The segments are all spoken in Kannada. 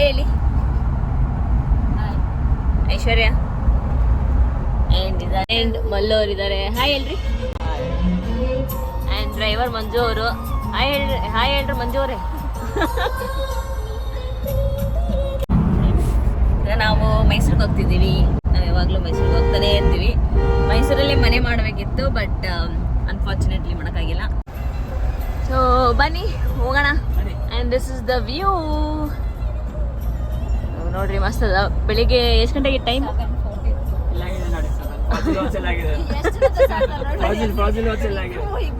ಹೇಳಿ. ಐಶ್ವರ್ಯ ಅಂಡ್ ಮಲ್ಲು ಅವ್ರು ಇದ್ದಾರೆ. ಹಾಯ್ ಹೇಳ್ರಿ. ಅಂಡ್ ಡ್ರೈವರ್ ಮಂಜು ಅವರು. ಹಾಯ್ ಹೇಳ್ರಿ ಮಂಜು ಅವರೇ. ನಾವು ಮೈಸೂರಿಗೆ ಹೋಗ್ತಿದ್ದೀವಿ. ನಾವು ಯಾವಾಗಲೂ ಮೈಸೂರಿಗೆ ಹೋಗ್ತಾನೆ ಇರ್ತೀವಿ. ಮೈಸೂರಲ್ಲೇ ಮನೆ ಮಾಡಬೇಕಿತ್ತು, ಬಟ್ ಅನ್ಫಾರ್ಚುನೇಟ್ಲಿ ಮಾಡೋಕ್ಕಾಗಿಲ್ಲ. ಸೊ ಬನ್ನಿ ಹೋಗೋಣ. And this is the view. ನೋಡ್ರಿ ಮಸ್ತ್ ಅದ. ಬೆಳಿಗ್ಗೆ ಎಷ್ಟು ಗಂಟೆಗೆ ಟೈಮ್?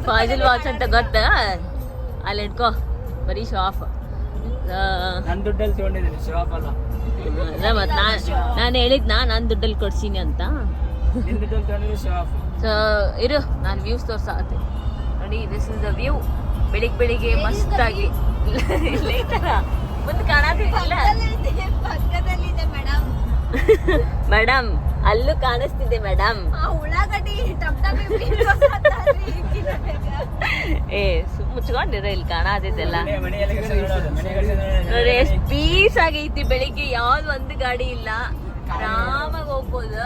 ಫಾಜಿಲ್ ವಾಚ್ ಅಂತ ಗೊತ್ತ? ಅಲ್ಲಿ ಇಟ್ಕೋ, ಬರೀ ಶಾಪ್. ಮತ್ ನಾನು ಹೇಳಿದ್ನಾ ನಾನು ದುಡ್ಡಲ್ಲಿ ಕೊಡ್ಸೀನಿ ಅಂತ. ಸೊ ಇರು, ನಾನು ವ್ಯೂಸ್ ತೋರ್ಸಾಕತ್ತೀನಿ ನೋಡಿ. This is the view. ಬೆಳಿಗ್ಗೆ ಮಸ್ತಾಗಿ ಈ ತರ ಮುಂದೆ ಕಾಣೋದಿಲ್ಲ ಮೇಡಮ್. ಅಲ್ಲೂ ಕಾಣಿಸ್ತಿದೆ ಮೇಡಮ್. ಏ ಮುಚ್ಕೊಂಡಿರ, ಇಲ್ಲಿ ಕಾಣದಿದ್ದೆಲ್ಲ ನೋಡ್ರಿ ಎಷ್ಟು ಪೀಸ್ ಆಗೈತಿ. ಬೆಳಿಗ್ಗೆ ಯಾವ್ದು ಒಂದು ಗಾಡಿ ಇಲ್ಲ, ಆರಾಮಾಗಿ ಹೋಗ್ಬೋದು.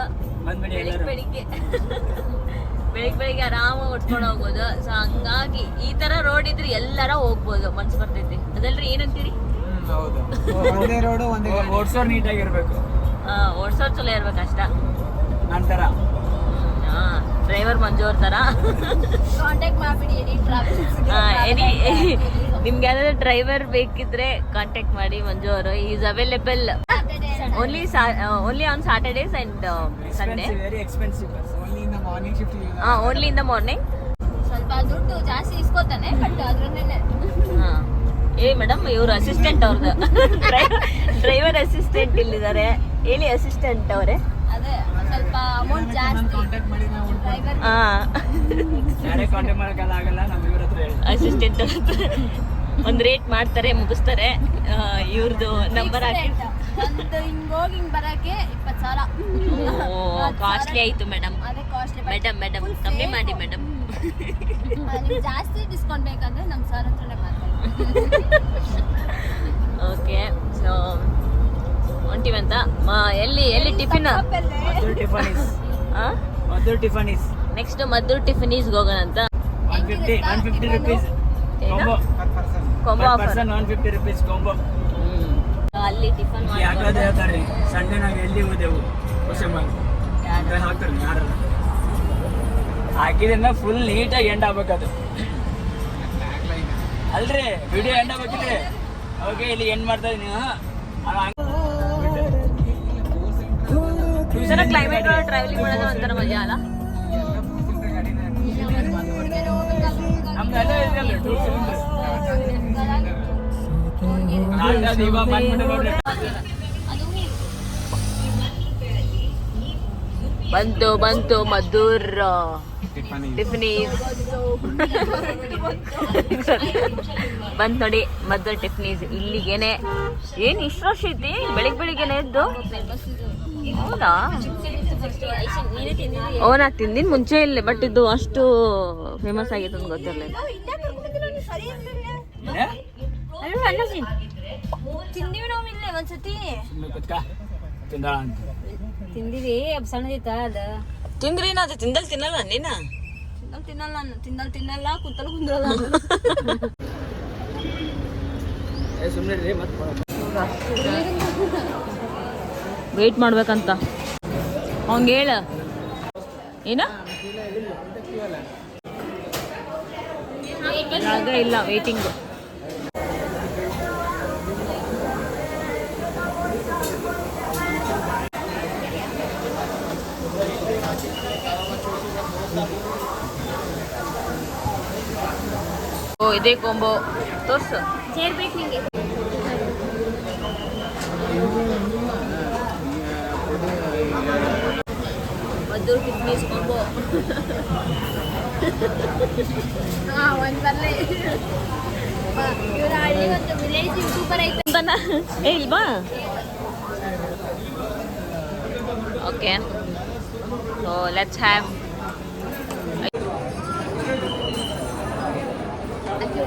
ಬೆಳಿಗ್ಗೆ ಆರಾಮಾಗಿ ಓಡ್ಸ್ಕೊಂಡು ಹೋಗ್ಬೋದು. ಸೊ ಹಂಗಾಗಿ ಈ ತರ ರೋಡ್ ಇದ್ರೆ ಎಲ್ಲಾರ ಹೋಗ್ಬೋದು, ಮನ್ಸು ಬರ್ತೈತಿ. ಅದಲ್ರಿ ಏನಂತೀರಿ? ಓಡ್ಸೋರ್ ನೀಟಾಗಿರ್ಬೇಕು, ಓಡ್ಸೋರ್ ಚಲೋ ಇರ್ಬೇಕು ಅಷ್ಟ. ನಂತರ ಡ್ರೈವರ್ ಮಂಜು ಅವ್ರ ತರ ಕಾಂಟ್ಯಾಕ್ಟ್ ಮಾಡ್ಬಿಡಿ. ನಿಮ್ಗೆ ಯಾವ್ದಾದ್ರು ಡ್ರೈವರ್ ಬೇಕಿದ್ರೆ ಕಾಂಟ್ಯಾಕ್ಟ್ ಮಾಡಿ. ಮಂಜು ಅವರು is available only on Saturdays and Sunday. Only in the morning. ಸ್ವಲ್ಪ ದುಡ್ಡು ಜಾಸ್ತಿ ಇಸ್ಕೋತಾನೆ, ಬಟ್ ಅದ್ರನ್ನೇ. ಏ ಮೇಡಮ್, ಇವ್ರು ಅಸಿಸ್ಟೆಂಟ್ ಅವ್ರದ್ದು. ಡ್ರೈವರ್ ಅಸಿಸ್ಟೆಂಟ್ ಇಲ್ಲಿದ್ದಾರೆ. ಹೇಳಿ ಅಸಿಸ್ಟೆಂಟ್ ಅವರೇ. ಅದೇ ಸ್ವಲ್ಪ ಅಮೌಂಟ್ ಜಾಸ್ತಿ. ಅಸಿಸ್ಟೆಂಟ್ ಒಂದ್ ರೇಟ್ ಮಾಡ್ತಾರೆ, ಮುಗಿಸ್ತಾರೆ. ಇವ್ರದ್ದು ನಂಬರ್ ಹಾಕಿ ಹಿಂಗೋಗಿ ಹಿಂಗ್ ಬರಕ್ಕೆ 20,000. ಕಾಸ್ಟ್ಲಿ ಆಯ್ತು ಮೇಡಮ್. ಮೇಡಮ್ ಕಮ್ಮಿ ಮಾಡಿ ಮೇಡಮ್. ಜಾಸ್ತಿ ಡಿಸ್ಕೌಂಟ್ ಬೇಕಂದ್ರೆ ನಮ್ ಸರ್ ಹತ್ರನೇ ಮಾತಾಡಿ. ಓಕೆ, ಸೊ ಹೊಂಟಿವಂತ. ಎಲ್ಲಿ ಟಿಫಿನ್? ನೆಕ್ಸ್ಟ್ ಮದ್ದೂರ್ ಟಿಫಿನೀಸ್ಗೆ ಹೋಗೋಣ ಅಂತ. 150 rupees combo offer. 150 rupees combo. ಅಲ್ಲಿ ಟಿಫನ್ ಹೇಳ್ತಾರೆ. ಸಂಡೇ ನಾವು ಎಲ್ಲಿ ಹೋದೆವು ಹಾಕ್ತಾರೆ ಯಾರಲ್ಲ. ಹಾಕಿದ್ರೆ ಫುಲ್ ನೀಟಾಗಿ ಎಂಡ್ ಆಗ್ಬೇಕದು. ಅಲ್ರಿ ವಿಡಿಯೋ ಎಂಡ್ ಆಗ್ಬೇಕಿದ್ರೆ ಓಕೆ ಇಲ್ಲಿ ಎಂಡ್ ಮಾಡ್ತಾ ಇದೀನಿ. ಕ್ಲೈಮೇಟ್ ಟ್ರಾವೆಲಿಂಗ್ ಮಾಡೋದು ಒಂಥರ ಮಜಾ ಅಲ್ಲ? ಬಂತು ಮದ್ದೂರ್ ಟಿಫಿನೀಸ್ ಬಂತ್ ನೋಡಿ. ಮದ್ದೂರ್ ಟಿಫಿನೀಸ್ ಇಲ್ಲಿಗೇನೆ. ಏನ್ ಇಷ್ಟು ವರ್ಷ ಐತಿ ಬೆಳಿಗ್ಗೆನೆ ಎದ್ದು? ಹೌದಾ? ನಾ ತಿಂದಿನ ಮುಂಚೆ ಇಲ್ಲ, ಬಟ್ ಇದು ಅಷ್ಟು ಫೇಮಸ್ ಆಗೈತೆ ಅಂತ ಗೊತ್ತಿರಲಿಲ್ಲ. ತಿಂದಿವಿ ನಾವು ಇಲ್ಲೇ ಒಂದ್ಸತಿ. ತಿಂದಿವಿ ಸಣ್ಣದಿತ್ತ ಅದ. ತಿಂದ್ರಿ? ಅದು ತಿನ್ನಲ್ಲ ನೀನ? ತಿನ್ನಲ್ಲ ಕುತ್ತಲ್ ಕುಂದ್ರಲ್ಲ. ವೇಟ್ ಮಾಡ್ಬೇಕಂತ ಅವಂಗ ಹೇಳ. ಏನ ಜಾಗ ಇಲ್ಲ, ವೇಟಿಂಗ್. ಓ ಇದೇ ಕೊಂಬೋ ತೋರ್ಸು. ಸೇರ್ಬೇಕು ನಿಂಗೆ. ಮದ್ದೂರ್ ಟಿಫಿನೀಸ್ ಕೊಂಬೋ. ಒಂದ್ ಬರ್ಲೆ. ಇವ್ರ ಹಳ್ಳಿ ಒಂದು ವಿಲೇಜ್ ಸೂಪರ್ ಐತೆ. ಏ ಇಲ್ವಾ? Okay, so let's have.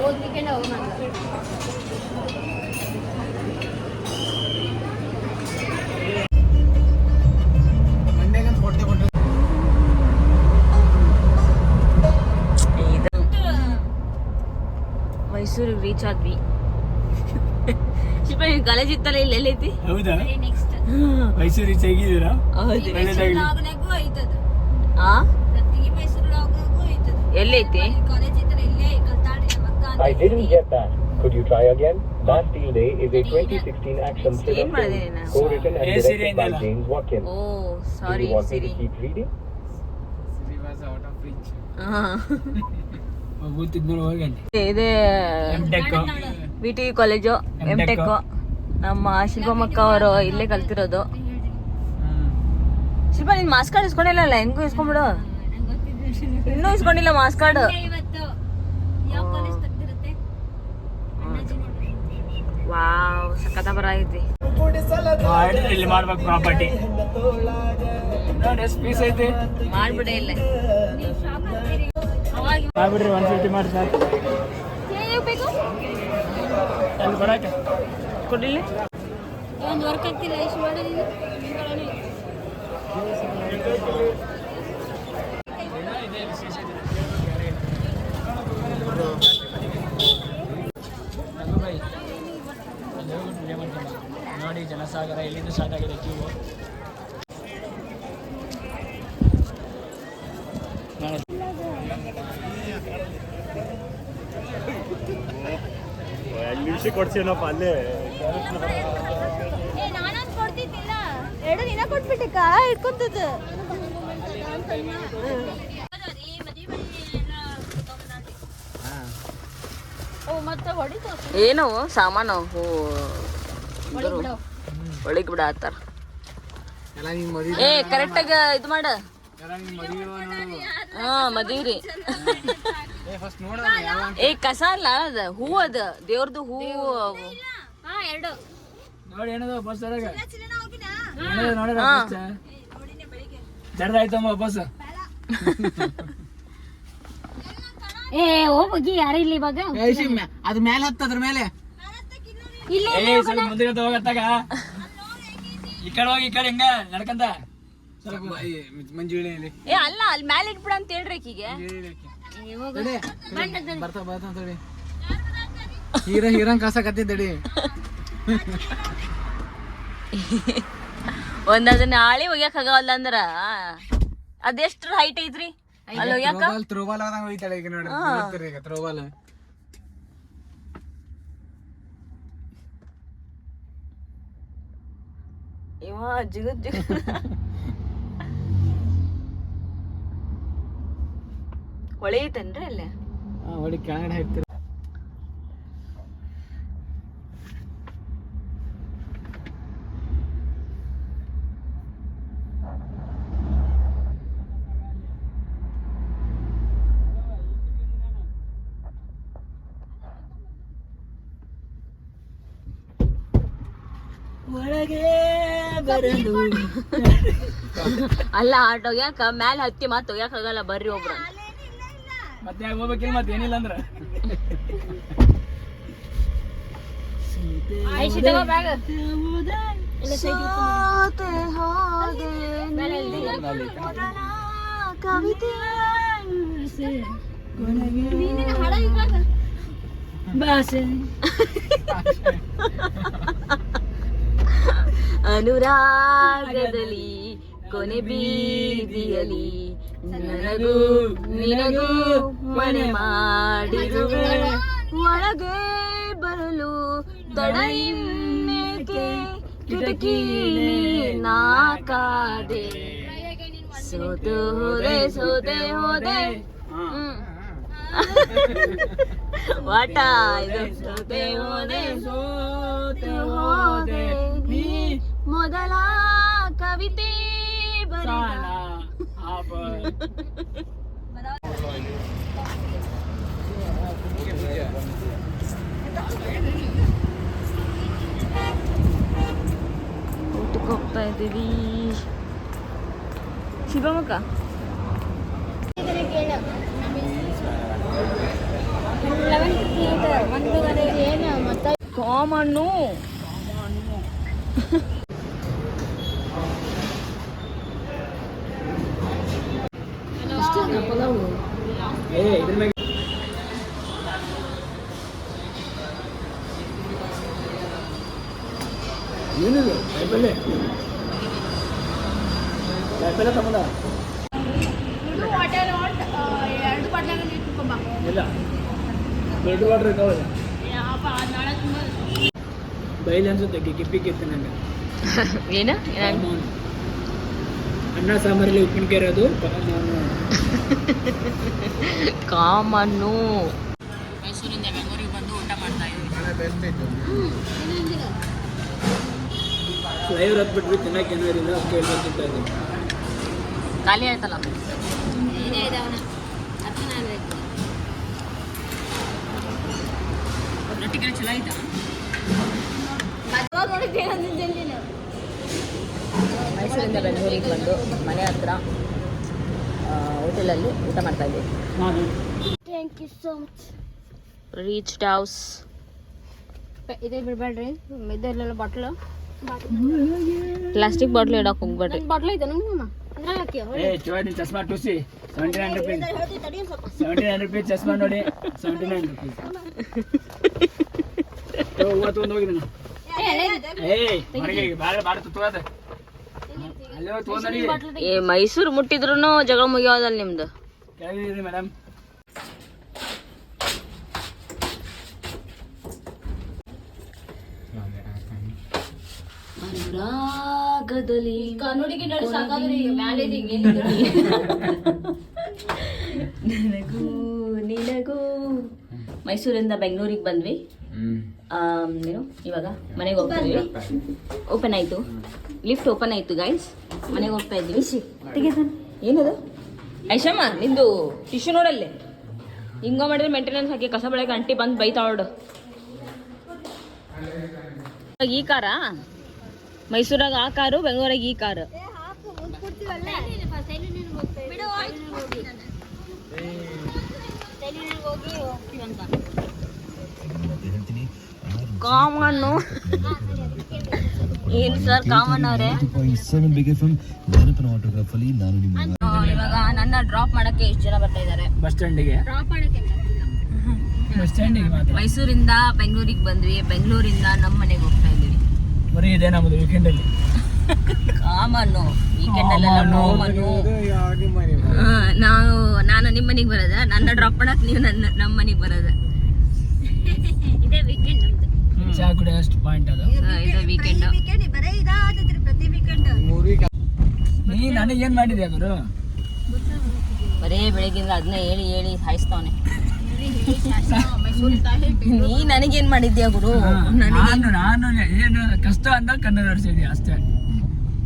ಹೋದ್ ವೀಕೆಂಡ್ ಹೋಗೋಣ. ಮೈಸೂರಿಗೆ ರೀಚ್ ಆದ್ವಿ. ಶಿಲ್ಪ ನಿನ್ ಕಾಲೇಜ್ ಇತ್ತಲ್ಲ ಇಲ್ಲಿ ಎಲ್ಲೈತಿ? ಹೌದಾ? ಮೈಸೂರು ರೀಚ್ ಆಗಿದ್ದೀರಾ? ಎಲ್ಲೈತಿ? I didn't get that. Could you try again? Bastille Day is a 2016 action thriller ಏನ್ ಮಾಡಿದೆ ನೀನು? film co-written and directed by James Watkins. ಓ Do sorry you want me Siri. to keep reading? ಇದೆ VTV ಕಾಲೇಜು M.Tech. ನಮ್ಮ ಶಿಲ್ಪಮ್ಮಕ್ಕ ಅವರು ಇಲ್ಲೇ ಕಲ್ತಿರೋದು. ಶಿಲ್ಪ ನಿನ್ ಮಾಸ್ ಕಾರ್ಡ್ ಇಸ್ಕೊಂಡಿಲ್ಲ, ಹೆಂಗೂ ಇಸ್ಕೊಂಡ್ಬಿಡು. ಇನ್ನೂ ಇಸ್ಕೊಂಡಿಲ್ಲ ಮಾಸ್ ಕಾರ್ಡ್. ವಾವ್ ಸಖತ ಬರ ಐತಿ. ಇಲ್ಲಿ ಮಾಡ್ಬೇಕು ಪ್ರಾಪರ್ಟಿ ನೋಡಿ ಎಷ್ಟು ಪೀಸ್ ಐತಿ. ಮಾಡ್ಬಿಡೆ ಇಲ್ಲ ಮಾಡ್ಬಿಡ್ರಿ 150 ಮಾಡಿ ಸಾಕು. ಅಲ್ಲಿ ಬರಕ್ಕೆ ಕೊಡಿಲ್ಲ ಒಂದು ವರ್ಕ್ ಆಗ್ತಿಲ್ಲ ಎಷ್ಟು ಮಾಡೋದಿಲ್ಲ. ನೋಡಿ ಜನಸಾಗರ ಎಲ್ಲಿಂದ ಸ್ಟಾರ್ಟ್ ಆಗಿದೆ ಕ್ಯೂ. ನಿಮಿಷ ಕೊಡ್ಸೇನಪ್ಪ ಅಲ್ಲೇ. ನಾನೊಂದು ಕೊಡ್ತಿದ್ದಿಲ್ಲ, 2 ದಿನ ಕೊಟ್ಬಿಟ್ಟಕ್ಕ ಇಟ್ಕೊಂತದ್ದು. ಮತ್ತೆ ಹೊಡಿತು ಏನು ಸಾಮಾನು ಒಳಗ್ ಬಿಡ ಆತಾರ. ಏ ಕರೆಕ್ಟ್ ಆಗ ಇದು ಮಾಡ. ಹಾ ಮದ್ವಿರಿ. ಏ ಕಸ ಅಲ್ಲ ಅದ ಹೂ, ಅದ ದೇವ್ರದ್ದು ಹೂ. ನೋಡಿ ಏನದ ಬಸ್ ಜಡ್ದಾಯ್ತಮ್ಮ ಬಸ್. ಏ ಹೋಗಿ ಯಾರು ಇಲ್ಲಿ ಇವಾಗ ಅದು ಮೇಲೆ ಹತ್ತದ್ರ ಮೇಲೆ ಇಲ್ಲ ಸ್ವಲ್ಪ ಮುಂದೆ ಹೋಗತ್ತಾಗ ಈ ಕಡೆ ಹೋಗಿ ಈ ಕಡೆ ಹಿಂಗ ನಡ್ಕಂತ ಮಂಜುಳಿಯಲ್ಲಿ. ಏ ಅಲ್ಲ ಅಲ್ಲಿ ಮ್ಯಾಲೆ ಇಟ್ಬಿಡ ಅಂತ ಹೇಳ್ರಿ ಆಕಿಗೆ. ಬರ್ತಾ ಬರ್ತಾ ತಡಿ ಹೀರಂಗ್ ಕಾಸಕತ್ತಿದ್ದಡಿ. ಒಂದ್ ಅದನ್ನ ಆಳಿ ಒಗ್ಯಾಕ ಆಗವಲ್ಲ ಅಂದ್ರ ಅದೆಷ್ಟ್ರ ಹೈಟ್ ಐತ್ರಿ ಅಲ್ಲಿ ಒಗ್ಯಾಕ? ಥ್ರೋಬಾಲ್ ಆದಂಗ ಹೋಯ್ತಾಳೆ ಈಗ ನೋಡ್ರಿ. ಈಗ ಥ್ರೋಬಾಲ್ ಇವ ಜಿಗದ್ ಜಿಗದ್ ಹೊಳೆ ಐತೇನ್ರಿ ಅಲ್ಲೇ? ಹೊಡಿ ಕೆಳಗಡೆ ಹಾಕ್ತೀರ. ಒಳಗೆ ಬರಲು ಅಲ್ಲ ಆಟ ಒಗ್ಯಾಕ ಮ್ಯಾಲ ಹತ್ತಿ ಮತ್ ಒಗ್ಯಾಕ ಆಗಲ್ಲ, ಬರ್ರಿ ಒಬ್ರ. ಮತ್ತೆ ಹೋಗ್ಬೇಕಿಲ್ಲ ಮತ್ತೆ ಏನಿಲ್ಲ ಅಂದ್ರ ಅನುರಾಗದಲ್ಲಿ ಕೊನೆ ಬೀದಿಯಲಿ ನನಗೂ ನಿನಗೂ ಮನೆ ಮಾಡಿರುವೆ, ಒಳಗೆ ಬರಲು ತಡ ಇನ್ನೇಕೆ, ಕಿಟಕಿನೇ ನಾಕಾದೆ, ಸೋತೆ ಹೋದೆ ಸೋತೆ ಹೋದೆ. ವಾಟ ಇದು ಸೋತೆ ಹೋದೆ ಸೋತೆ ಹೋದೆ ನೀ ಮೊದಲ ಕವಿತೆ ಬರೆದ. ಊಟಕ್ಕೆ ಹೋಗ್ತಾ ಇದ್ದೀವಿ ಶಿವಮೊಗ್ಗ. ಕಾಮಣ್ಣು ಏನಿದೆ ಕಾಯಿಪಲ್ಲೆ ಕಾಯಿಪಲ್ಲೆ ತಗೊಂಡ ಇದು ವಾಟರ್ ನಾಟ್ 2 ಬಾಟ್ಲಾಗ ನೀರು ಕುಡ್ಕೊಂಬ ಇಲ್ಲ ದೊಡ್ಡ ವಾಟ್ರ್ ಇದ್ದಾವಲ್ಲ ನಾಳೆ ತುಂಬ ಬೈಲಿ ಅನ್ಸುತ್ತೆ ಕಿಪ್ಪಿ ಕಿತ್ತು ನಂಗೆ ಏನು ಅನ್ನ ಸಾಂಬಾರಲ್ಲಿ ಉಪ್ಪಿನಕಾಯಿ ಇರೋದು ಕಾಮನ್ನು. ಮೈಸೂರಿಂದ ಬೆಂಗಳೂರಿಗೆ ಬಂದು ಊಟ ಮಾಡ್ತಾ ಇದ್ದೀವಿ. ಫ್ಲೈವರ್ ಹತ್ಬಿಟ್ವಿ ತಿನ್ನಕ್ಕೆ ಏನೋ ಇರಲಿಲ್ಲ ಅದಕ್ಕೆ ಹೇಳ್ಬೇಕಿತ್ತ ಇದು ಖಾಲಿ ಆಯ್ತಲ್ಲ. ರೊಟ್ಟಿಗೆ ಚಲೋ ಆಯ್ತಾ? ಮೈಸೂರಿಂದ ಬೆಂಗಳೂರಿಗೆ ಬಂದು ಮನೆ ಹತ್ರ ಹೋಟೆಲಲ್ಲಿ ಊಟ ಮಾಡ್ತಾ ಇದ್ದೀವಿ. Thank you so much. Reached house. ಇದೇ ಬಿಡಬೇಡ್ರಿ, ಇದೆಲ್ಲ ಬಾಟ್ಲು ಪ್ಲಾಸ್ಟಿಕ್ ಬಾಟ್ಲ್ ಇಡಕ್ಕೆ ಹೋಗ್ಬೇಡ್ರಿ. ಬಾಟ್ಲ್ ಐತೆ ನಮ್ಮ ಅದ್ರಾಗ ಏ ಚೋರಿ ಚಸ್ಮಾ ಟುಸಿ 79 rupees 79 rupees ಚಸ್ಮಾ ನೋಡಿ 79 rupees ಒಂದು ಹೋಗಿದ್ದೀನಿ ಏಯ್ ಹೊರಗೆ ಬಾಳ ಬಾಳ ತುತ್ತುವಾದ ಅಲ್ಲೇ ತೊಗೊಂಡು ನೋಡಿ. ಏ ಮೈಸೂರು ಮುಟ್ಟಿದ್ರು ಜಗಳ ಮುಗಿಯೋದಲ್ಲ ನಿಮ್ದು. ಕೇಳಿದ್ರಿ ಮೇಡಮ್. ಅನುರಾಗದಲ್ಲಿ ಕನ್ನಡಿಗೆ ನೋಡಿ ಸಾಕಾದ್ರಿ ಮ್ಯಾಲೇಜಿಗೆ ನನಗೂ ನಿನಗೂ. ಮೈಸೂರಿಂದ ಬೆಂಗಳೂರಿಗೆ ಬಂದ್ವಿ. ಏನು ಇವಾಗ ಮನೆಗೆ ಹೋಗ್ತಿದ್ವಿ. ಓಪನ್ ಆಯಿತು, ಲಿಫ್ಟ್ ಓಪನ್ ಆಯಿತು ಗೈಸ್. ಮನೆಗೆ ಹೋಗ್ತಾ ಇದ್ವಿ. ಏನದು ಐಶಮ್ಮ ನಿಂದು ಟಿಶ್ಯೂ ನೋಡಲ್ಲೇ ಹಿಂಗ ಮಾಡಿದ್ರೆ ಮೇಂಟೆನೆನ್ಸ್ ಹಾಕಿ ಕಸ ಬೆಳಗ್ಗೆ ಅಂಟಿ ಬಂದು ಬೈತಾವಡು. ಈ ಕಾರ ಮೈಸೂರಾಗ ಆ ಕಾರು, ಬೆಂಗಳೂರಾಗ ಈ ಕಾರು. ಕಾಮನ್ನು ಏನು ಸರ್ ಕಾಮನ್ ಅವರೇ? ಇವಾಗ ನನ್ನ ಡ್ರಾಪ್ ಮಾಡಕ್ಕೆ ಎಷ್ಟು ಜನ ಬರ್ತಾ ಇದ್ದಾರೆ? ಬಸ್ ಸ್ಟ್ಯಾಂಡಿಗೆ ಬಸ್ ಸ್ಟ್ಯಾಂಡಿಗೆ ಮಾತ್ರ. ಮೈಸೂರಿಂದ ಬೆಂಗಳೂರಿಗೆ ಬಂದ್ವಿ, ಬೆಂಗಳೂರಿಂದ ನಮ್ಮ ಮನೆಗೆ ಹೋಗ್ತಾ ಇದೀವಿ. ಬರೀ ಇದೆ ನಮ್ಮದು ವೀಕೆಂಡಲ್ಲಿ ಕಾಮನ್ನು. ವೀಕೆಂಡ್ ಕಾಮನ್ನು. ನಾನು ನಿಮ್ಮ ಮನೆಗೆ ಬರೋದ, ನನ್ನ ಡ್ರಾಪ್ ಮಾಡಕ್ ನೀವು ನಮ್ಮ ಮನೆಗೆ ಬರೋದ. ಇದೇ ವೀಕೆಂಡ್ ಅಂತ. ಚಾ ಕುಡಿಯೋ ಅಷ್ಟು ಪಾಯಿಂಟ್ ಅದು. ಇದು ವೀಕೆಂಡ್. ನೀ ನನಗೇನ್ ಮಾಡಿದ್ಯಾ ಗುರು? ಬರೇ ಬೆಳಗಿಂದ ಅದನ್ನೇ ಹೇಳಿ ಹೇಳಿ ಸಾಯಿಸ್ತವನೆ. ನೀ ನನಗೇನ್ ಮಾಡಿದ್ಯಾ ಗುರು? ನಾನು ಏನು ಕಷ್ಟ ಅಂದಾಗ ಕನ್ನಡ ನಡೆಸಿದ್ಯಾ ಅಷ್ಟೇ.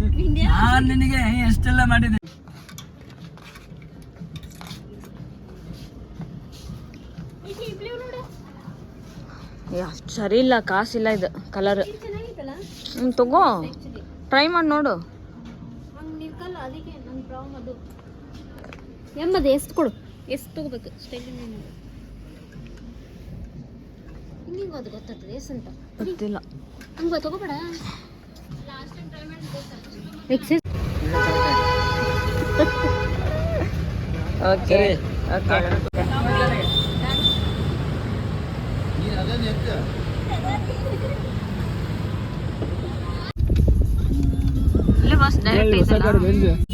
ನಾನು ನಿನಗೆ ಎಷ್ಟೆಲ್ಲ ಮಾಡಿದ್ದೆ. ಅಷ್ಟು ಸರಿ ಇಲ್ಲ, ಕಾಸಿಲ್ಲ ಇದು ಕಲರ್. ತಗೋ ಟ್ರೈ ಮಾಡಿ ನೋಡು. ಎಂಬದು ಎಷ್ಟು ಕೊಡು, ಎಷ್ಟು ತಗೋಬೇಕು ಸ್ಟೈಲ್ ಹಿಂಗೆ ಅದು ಗೊತ್ತಾಗ್ತದೆ ಎಷ್ಟು ಅಂತ ಗೊತ್ತಿಲ್ಲ. ಹಂಗೆ ತಗೋಬೇಡ. ಓಕೆ ಇಲ್ಲೇ ಬಸ್ ಡೈರೆಕ್ಟ್ ಐತಲ್ಲ.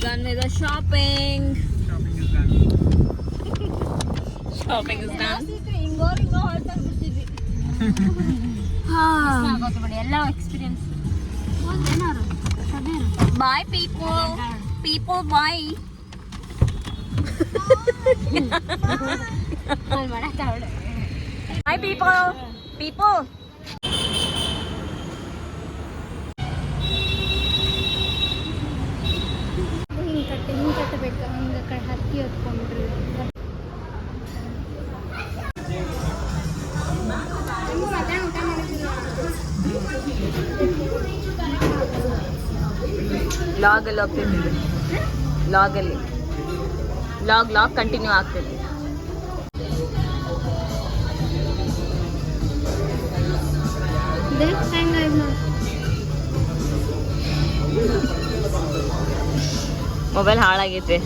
Done with the shopping. Shopping is done. ಎಲ್ಲ experience Bye people. People bye. Bye people. People. ಹಿಂಗೆ ಕಟ್ಟಬೇಕು, ಹಿಂಗೆ ಹತ್ತಿ ಹೊತ್ಕೊಂಡ್ಬಿಟ್ರಿ. ಊಟ ಮಾಡಿದ್ರು ಲಾಗಲ್ಲಿ ಹೋಗ್ತಿದ್ವಿ. ಲಾಗಲ್ಲಿ ಲಾಗ್ ಕಂಟಿನ್ಯೂ ಆಗ್ತೈತಿ. ಮೊಬೈಲ್ ಹಾಳಾಗೈತೆ.